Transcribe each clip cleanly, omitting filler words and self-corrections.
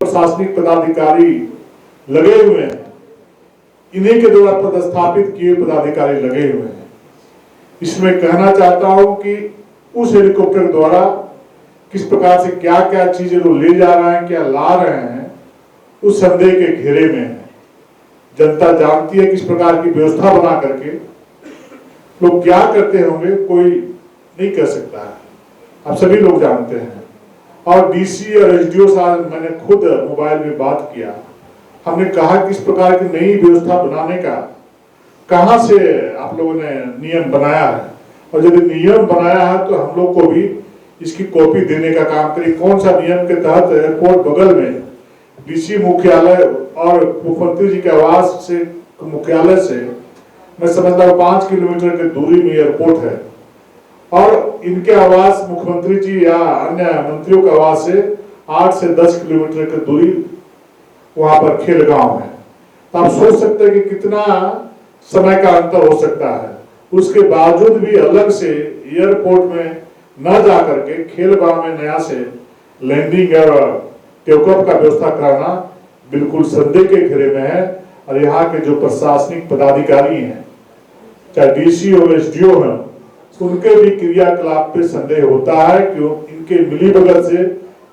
प्रशासनिक पदाधिकारी लगे हुए हैं, इन्हीं के द्वारा पदस्थापित किए पदाधिकारी लगे हुए हैं। इसमें कहना चाहता हूं कि उस हेलीकॉप्टर द्वारा किस प्रकार से क्या क्या चीजें लोग ले जा रहे हैं, क्या ला रहे हैं, उस संदेह के घेरे में है। जनता जानती है किस प्रकार की व्यवस्था बना करके लोग क्या करते होंगे, कोई नहीं कह सकता है, आप सभी लोग जानते हैं। और डीसी और एसडीओ साहब, मैंने खुद मोबाइल में बात किया, हमने कहा किस प्रकार की नई व्यवस्था बनाने का कहां से आप लोगों ने नियम बनाया है, और यदि नियम बनाया है तो हम लोग को भी इसकी कॉपी देने का काम करिए। कौन सा नियम के तहत एयरपोर्ट बगल में डीसी मुख्यालय और मुख्यमंत्री जी के आवास से मुख्यालय से मैं समझता हूँ 5 किलोमीटर की दूरी में एयरपोर्ट है, और इनके आवास मुख्यमंत्री जी या अन्य मंत्रियों के आवास से 8 से 10 किलोमीटर की दूरी वहां पर खेलगांव है। तो आप सोच सकते हैं कि कितना समय का अंतर हो सकता है। उसके बावजूद भी अलग से एयरपोर्ट में न जा करके खेलगांव में नया से लैंडिंग और टेक ऑफ का व्यवस्था कराना बिल्कुल संदेह के घेरे में है। और यहाँ के जो प्रशासनिक पदाधिकारी हैं, चाहे डीसी हो एसडीओ हैं, उनके भी क्रियाकलाप पे संदेह होता है कि इनके मिलीभगत से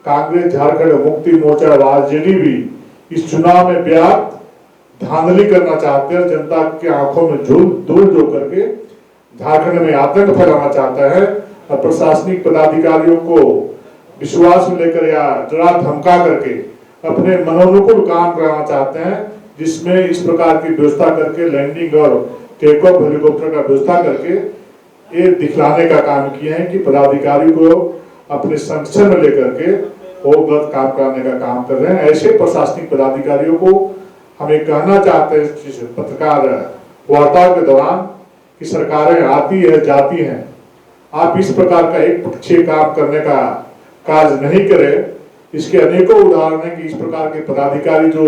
कांग्रेस, झारखंड मुक्ति मोर्चा और आरजेडी भी इस चुनाव में व्याप्त धांधली करना चाहते हैं। जनता के आंखों में धूल झोंक करके झारखंड में आतंक फैलाना चाहता है, और प्रशासनिक पदाधिकारियों को विश्वास में लेकर या डरा धमका करके अपने मनोनुकूल काम कराना चाहते हैं, जिसमें इस प्रकार की व्यवस्था करके लैंडिंग और टेक ऑफ हेलीकॉप्टर का व्यवस्था करके ये दिखलाने का काम किए हैं कि पदाधिकारी को अपने संरक्षण में लेकर के वो गलत काम कराने का काम कर रहे हैं। ऐसे प्रशासनिक पदाधिकारियों को हमें कहना चाहते हैं पत्रकार वार्ता के दौरान कि सरकारें आती है जाती हैं, आप इस प्रकार का एक पक्षीय काम करने का कार्य नहीं करें। इसके अनेकों उदाहरण हैं कि इस प्रकार के पदाधिकारी जो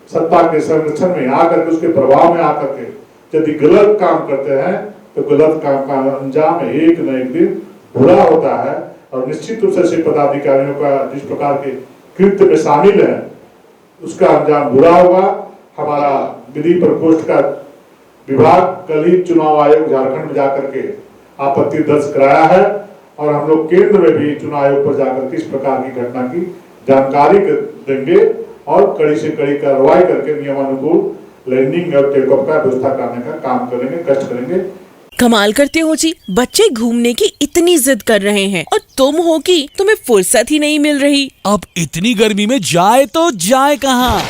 सत्ता के संरक्षण में आकर के, उसके प्रभाव में आकर के यदि गलत काम करते हैं तो गलत काम का अंजाम एक न एक दिन बुरा होता है। और निश्चित रूप से ऐसे पदाधिकारियों का जिस प्रकार के कृत्य में शामिल है उसका अंजाम बुरा होगा। हमारा विधि प्रकोष्ठ का विभाग कल ही चुनाव आयोग झारखंड में जाकर के आपत्ति दर्ज कराया है, और हम लोग केंद्र में भी चुनाव आयोग पर जाकर के इस प्रकार की घटना की जानकारी देंगे और कड़ी से कड़ी कार्रवाई करके नियमानुकूल लैंडिंग और टेक ऑफ का व्यवस्था करने का काम करेंगे, कष्ट करेंगे। कमाल करते हो जी, बच्चे घूमने की इतनी जिद कर रहे हैं और तुम हो कि तुम्हें फुर्सत ही नहीं मिल रही। अब इतनी गर्मी में जाए तो जाए कहाँ?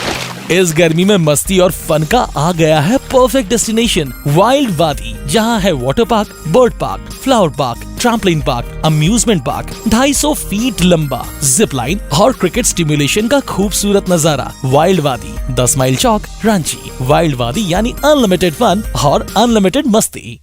इस गर्मी में मस्ती और फन का आ गया है परफेक्ट डेस्टिनेशन वाइल्ड वादी, जहाँ है water park, bird park, flower park, trampoline park, amusement park, 250 feet लंबा, जिप लाइन और क्रिकेट स्टिमुलेशन का खूबसूरत नजारा। वाइल्ड वादी, 10 माइल चौक, रांची। वाइल्ड वादी यानी अनलिमिटेड फन और अनलिमिटेड मस्ती।